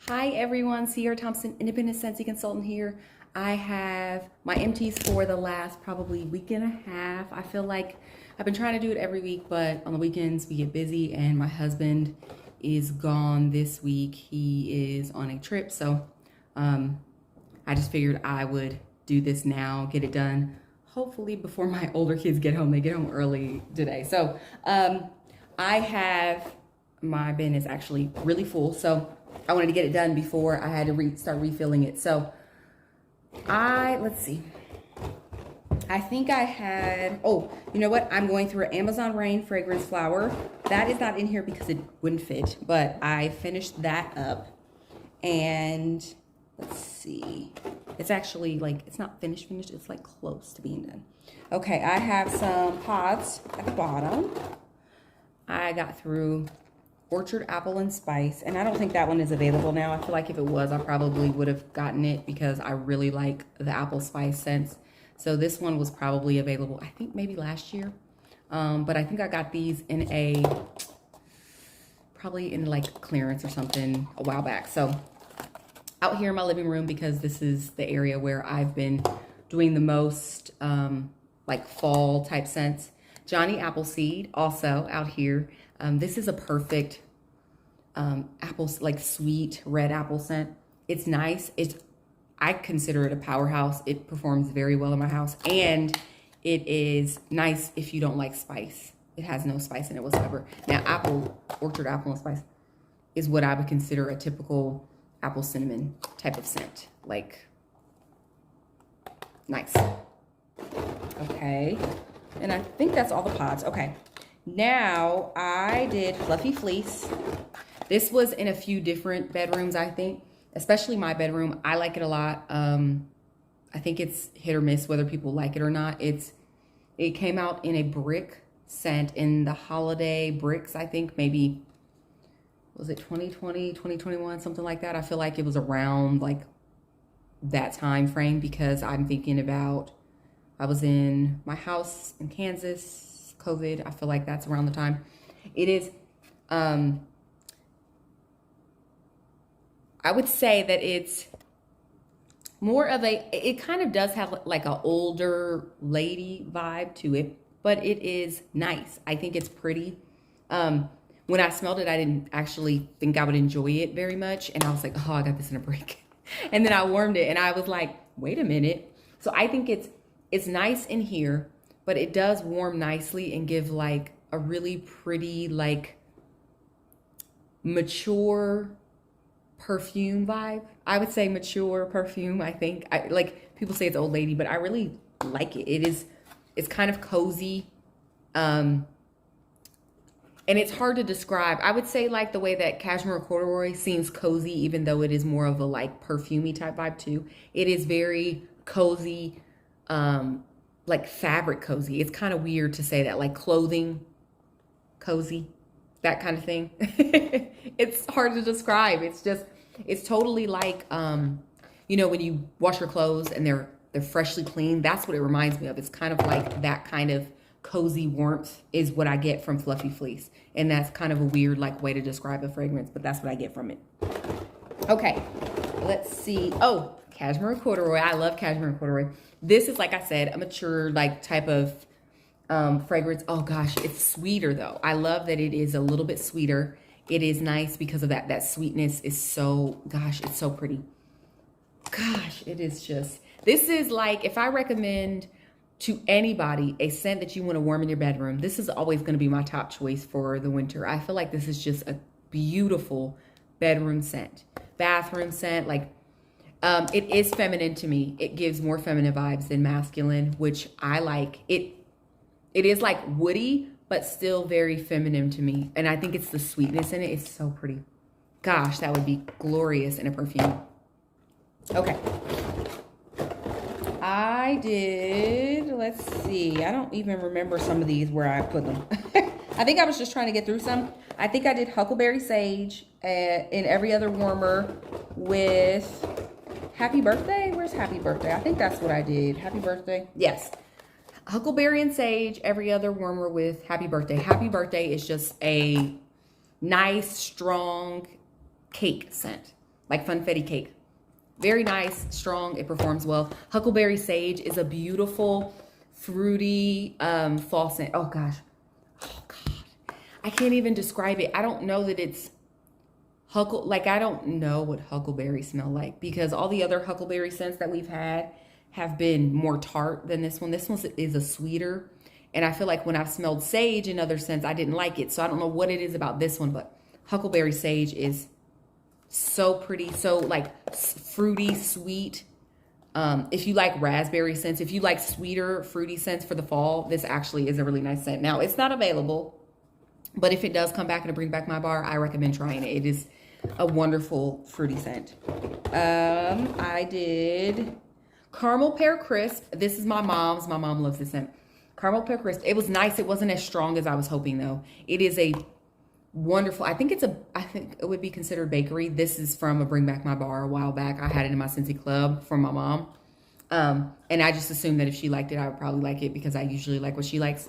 Hi everyone, Sierra Thompson, independent Scentsy consultant here. I have my empties for the last probably week and a half. I feel like I've been trying to do it every week, but on the weekends we get busy and my husband is gone this week. He is on a trip, so I just figured I would do this now, get it done, hopefully before my older kids get home. They get home early today. So I have, my bin is actually really full, so I wanted to get it done before I had to start refilling it. So let's see. I think I had, oh, you know what? I'm going through an Amazon Rain fragrance flower. That is not in here because it wouldn't fit, but I finished that up. And let's see. It's actually like, it's not finished. It's like close to being done. Okay, I have some pods at the bottom. I got through Orchard Apple and Spice, and I don't think that one is available now. I feel like if it was, I probably would have gotten it because I really like the apple spice scents. So this one was probably available, I think maybe last year. But I think I got these in probably in like clearance or something a while back. So out here in my living room, because this is the area where I've been doing the most like fall type scents. Johnny Appleseed also out here. This is a perfect apple, like sweet red apple scent. It's nice. I consider it a powerhouse. It performs very well in my house, and it is nice if you don't like spice. It has no spice in it whatsoever. Now, Orchard Apple and Spice is what I would consider a typical apple cinnamon type of scent. Like, nice. Okay, and I think that's all the pods. Okay. Now, I did Fluffy Fleece. This was in a few different bedrooms, I think. Especially my bedroom. I like it a lot. I think it's hit or miss whether people like it or not. It came out in a brick scent in the holiday bricks, I think. Maybe, was it 2020, 2021, something like that? I feel like it was around like that time frame because I'm thinking about, I was in my house in Kansas, COVID. I feel like that's around the time. It is, I would say that it's more of it kind of does have like an older lady vibe to it, but it is nice. I think it's pretty. When I smelled it, I didn't actually think I would enjoy it very much. And I was like, oh, I got this in a brick. And then I warmed it and I was like, wait a minute. So I think it's nice in here, but it does warm nicely and give like a really pretty, like mature perfume vibe. I would say mature perfume, I think. Like people say it's old lady, but I really like it. It's kind of cozy. And it's hard to describe. I would say like the way that Cashmere Corduroy seems cozy, even though it is more of a like perfumey type vibe too. It is very cozy, like fabric cozy. It's kind of weird to say that, like clothing cozy, that kind of thing. It's hard to describe. It's totally like, you know, when you wash your clothes and they're freshly clean. That's what it reminds me of. It's kind of like that kind of cozy warmth is what I get from Fluffy Fleece. And that's kind of a weird like way to describe a fragrance, but that's what I get from it. Okay, let's see. Oh, Cashmere Corduroy. I love Cashmere Corduroy. This is, like I said, a mature like type of fragrance. Oh gosh, it's sweeter though. I love that it is a little bit sweeter. It is nice because of that sweetness is so, gosh, it's so pretty. Gosh, it is just, this is like, if I recommend to anybody a scent that you want to warm in your bedroom, this is always going to be my top choice for the winter. I feel like this is just a beautiful bedroom scent, bathroom scent. Like, it is feminine to me. It gives more feminine vibes than masculine, which I like. It is like woody, but still very feminine to me. And I think it's the sweetness in it. It's so pretty. Gosh, that would be glorious in a perfume. Okay. I did, let's see. I don't even remember some of these where I put them. I think I was just trying to get through some. I think I did Huckleberry Sage in Every Other Warmer with Happy Birthday. Where's Happy Birthday? I think that's what I did. Happy Birthday. Yes. Huckleberry and Sage, Every Other Warmer with Happy Birthday. Happy Birthday is just a nice, strong cake scent. like funfetti cake. Very nice, strong, it performs well. Huckleberry Sage is a beautiful, fruity fall scent. Oh gosh. Oh God. I can't even describe it. I don't know that it's I don't know what huckleberry smell like, because all the other huckleberry scents that we've had have been more tart than this one. This one is a sweeter. And I feel like when I've smelled sage in other scents, I didn't like it. So I don't know what it is about this one, but Huckleberry Sage is so pretty, so like fruity, sweet. If you like raspberry scents, if you like sweeter, fruity scents for the fall, this actually is a really nice scent. Now, it's not available, but if it does come back and bring back my bar, I recommend trying it. It is a wonderful fruity scent. I did Caramel Pear Crisp. This is my mom's. My mom loves this scent. Caramel Pear Crisp. It was nice. It wasn't as strong as I was hoping, though. It is a wonderful, I think it would be considered bakery. This is from a Bring Back My Bar a while back. I had it in my Scentsy club from my mom. And I just assumed that if she liked it, I would probably like it, because I usually like what she likes.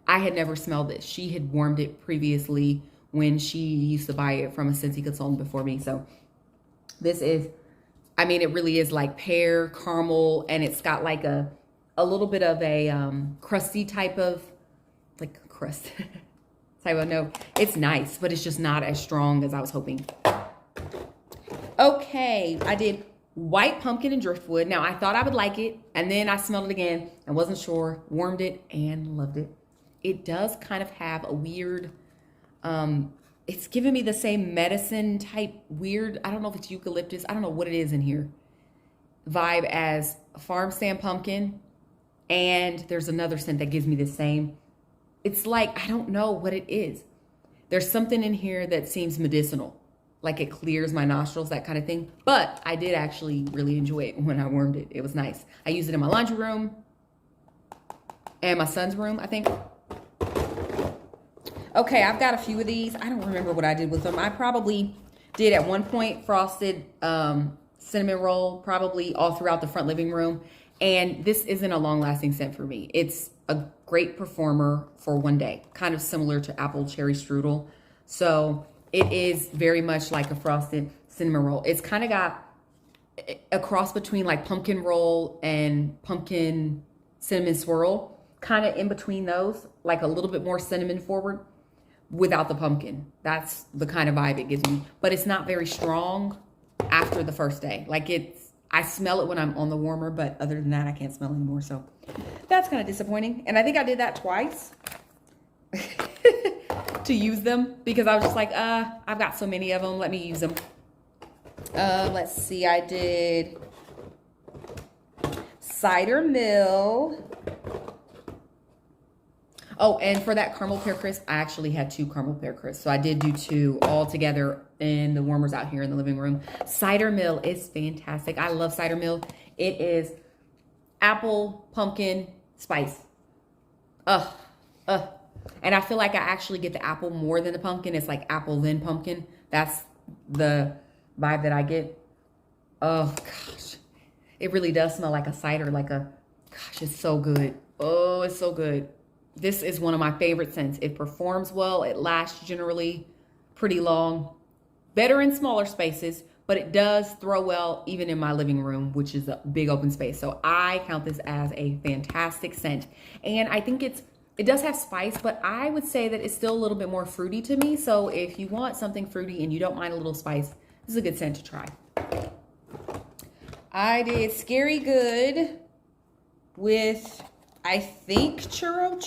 I had never smelled it. She had warmed it previously when she used to buy it from a Scentsy consultant before me. So this is, I mean, it really is like pear, caramel, and it's got like a little bit of a crusty type of, like crust type of note. It's nice, but it's just not as strong as I was hoping. Okay, I did White Pumpkin and Driftwood. Now, I thought I would like it, and then I smelled it again and wasn't sure, warmed it, and loved it. It does kind of have a weird, it's giving me the same medicine type weird, I don't know if it's eucalyptus, I don't know what it is in here, vibe as Farm Stand Pumpkin. And there's another scent that gives me the same. It's like, I don't know what it is. There's something in here that seems medicinal, like it clears my nostrils, that kind of thing. But I did actually really enjoy it when I warmed it. It was nice. I used it in my laundry room and my son's room, I think. Okay, I've got a few of these. I don't remember what I did with them. I probably did at one point frosted cinnamon roll, probably all throughout the front living room. And this isn't a long-lasting scent for me. It's a great performer for one day, kind of similar to apple cherry strudel. So it is very much like a frosted cinnamon roll. It's kind of got a cross between like pumpkin roll and pumpkin cinnamon swirl, kind of in between those, like a little bit more cinnamon forward without the pumpkin. That's the kind of vibe it gives me. But it's not very strong after the first day. Like I smell it when I'm on the warmer, but other than that, I can't smell anymore. So that's kind of disappointing. And I think I did that twice to use them, because I was just like, I've got so many of them. Let me use them. Let's see. I did Cider Mill. Oh, and for that Caramel Pear Crisp, I actually had 2 Caramel Pear Crisps. So I did do 2 all together in the warmers out here in the living room. Cider Mill is fantastic. I love Cider Mill. It is apple, pumpkin, spice. And I feel like I actually get the apple more than the pumpkin. It's like apple then pumpkin. That's the vibe that I get. Oh, gosh. It really does smell like a cider, gosh, it's so good. Oh, it's so good. This is one of my favorite scents. It performs well. It lasts generally pretty long. Better in smaller spaces, but it does throw well even in my living room, which is a big open space. So I count this as a fantastic scent. And I think it does have spice, but I would say that it's still a little bit more fruity to me. So if you want something fruity and you don't mind a little spice, this is a good scent to try. I did Scary Good with, I think, churro,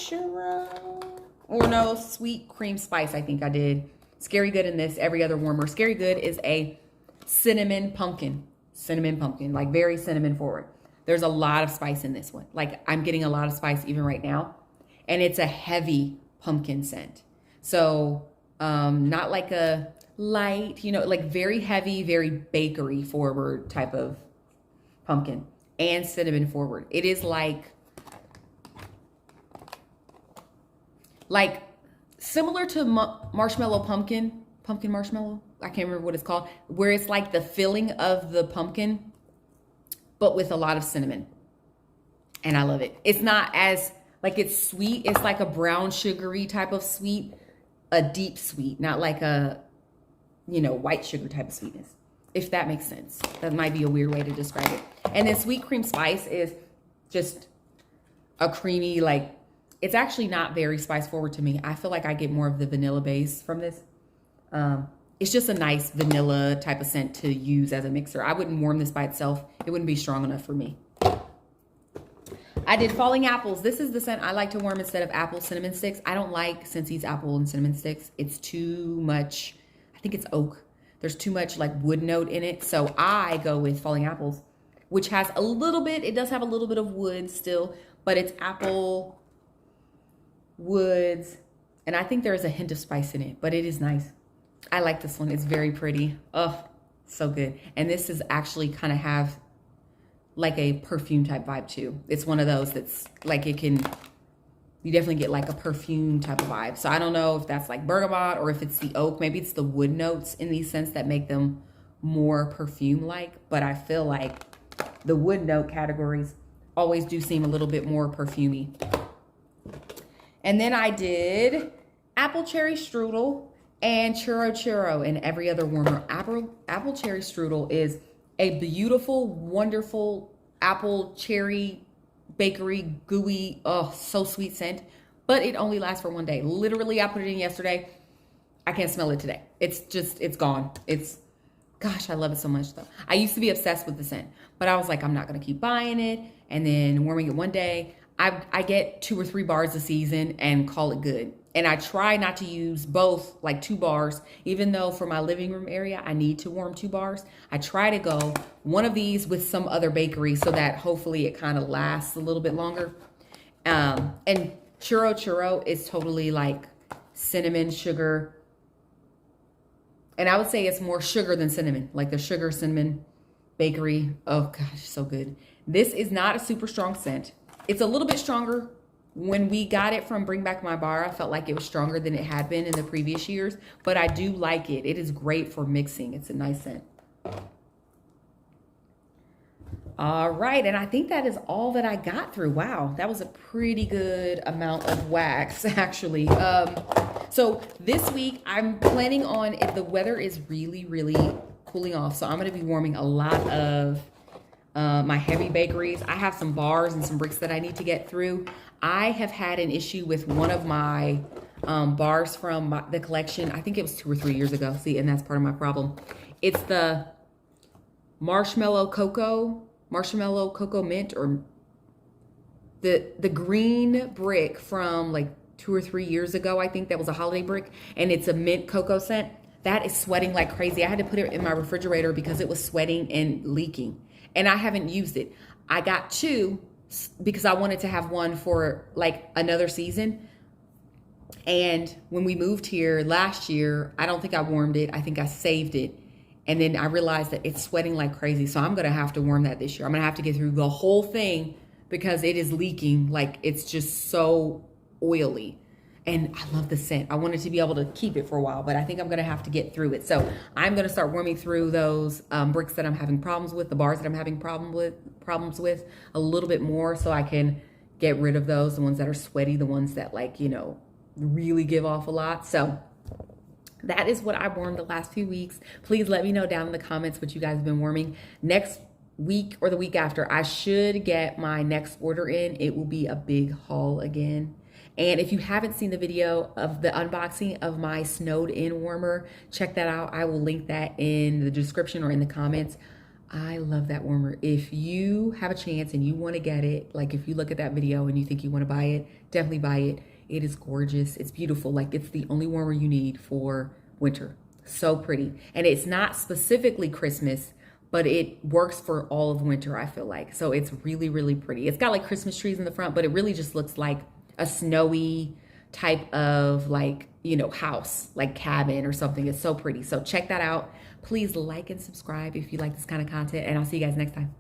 or no, sweet cream spice. I think I did Scary Good in this, every other warmer. Scary Good is a cinnamon pumpkin, like very cinnamon forward. There's a lot of spice in this one. Like I'm getting a lot of spice even right now, and it's a heavy pumpkin scent. So not like a light, like very heavy, very bakery forward type of pumpkin, and cinnamon forward. It is like similar to marshmallow pumpkin marshmallow. I can't remember what it's called, where it's like the filling of the pumpkin, but with a lot of cinnamon. And I love it. It's not as, it's sweet. It's like a brown sugary type of sweet, a deep sweet, not like a, white sugar type of sweetness. if that makes sense. That might be a weird way to describe it. And then Sweet Cream Spice is just a creamy, like, it's actually not very spice forward to me. I feel like I get more of the vanilla base from this. It's just a nice vanilla type of scent to use as a mixer. I wouldn't warm this by itself. It wouldn't be strong enough for me. I did Falling Apples. This is the scent I like to warm instead of apple cinnamon sticks. I don't like Scentsy's apple and cinnamon sticks. It's too much, I think it's oak. There's too much like wood note in it. So I go with Falling Apples, which has a little bit, it does have a little bit of wood still, but it's apple, woods, and I think there is a hint of spice in it, but it is nice. I like this one. It's very pretty. Oh, so good. And this is actually kind of have like a perfume type vibe too. It's one of those that's like you definitely get like a perfume type of vibe. So I don't know if that's like bergamot or if it's the oak. Maybe it's the wood notes in these scents that make them more perfume-like. But I feel like the wood note categories always do seem a little bit more perfumey. And then I did Apple Cherry Strudel and Churro and every other warmer. Apple Cherry Strudel is a beautiful, wonderful apple cherry bakery gooey, oh, so sweet scent, but it only lasts for one day. Literally, I put it in yesterday. I can't smell it today. It's gone. Gosh, I love it so much though. I used to be obsessed with the scent, but I was like, I'm not gonna keep buying it and then warming it one day. I get 2 or 3 bars a season and call it good. And I try not to use both, like 2 bars, even though for my living room area, I need to warm 2 bars. I try to go one of these with some other bakery so that hopefully it kind of lasts a little bit longer. And Churro is totally like cinnamon, sugar. And I would say it's more sugar than cinnamon, like the sugar cinnamon bakery. Oh gosh, so good. This is not a super strong scent. It's a little bit stronger. When we got it from Bring Back My Bar, I felt like it was stronger than it had been in the previous years, but I do like it. It is great for mixing. It's a nice scent. All right, and I think that is all that I got through. Wow, that was a pretty good amount of wax, actually. So this week, I'm planning on, if the weather is really, really cooling off, so I'm going to be warming a lot of my heavy bakeries. I have some bars and some bricks that I need to get through. I have had an issue with one of my bars from the collection. I think it was 2 or 3 years ago. See, and that's part of my problem. It's the marshmallow cocoa mint, or the green brick from like 2 or 3 years ago. I think that was a holiday brick, and it's a mint cocoa scent. That is sweating like crazy. I had to put it in my refrigerator because it was sweating and leaking, and I haven't used it. I got 2 because I wanted to have one for like another season. And when we moved here last year, I don't think I warmed it. I think I saved it. And then I realized that it's sweating like crazy. So I'm going to have to warm that this year. I'm going to have to get through the whole thing because it is leaking. Like, it's just so oily. And I love the scent. I wanted to be able to keep it for a while, but I think I'm going to have to get through it. So I'm going to start warming through those bricks that I'm having problems with, the bars that I'm having problems with a little bit more, so I can get rid of those, the ones that are sweaty, the ones that, like, you know, really give off a lot. So that is what I've warmed the last few weeks. Please let me know down in the comments what you guys have been warming. Next week or the week after, I should get my next order in. It will be a big haul again. And if you haven't seen the video of the unboxing of my snowed in warmer, check that out. I will link that in the description or in the comments. I love that warmer. If you have a chance and you want to get it, like if you look at that video and you think you want to buy it, definitely buy it. It is gorgeous. It's beautiful. Like, it's the only warmer you need for winter. So pretty. And it's not specifically Christmas, but it works for all of winter, I feel like. So it's really, really pretty. It's got like Christmas trees in the front, but it really just looks like a snowy type of, like, you know, house, like cabin or something. It's so pretty. So check that out. Please like and subscribe if you like this kind of content, and I'll see you guys next time.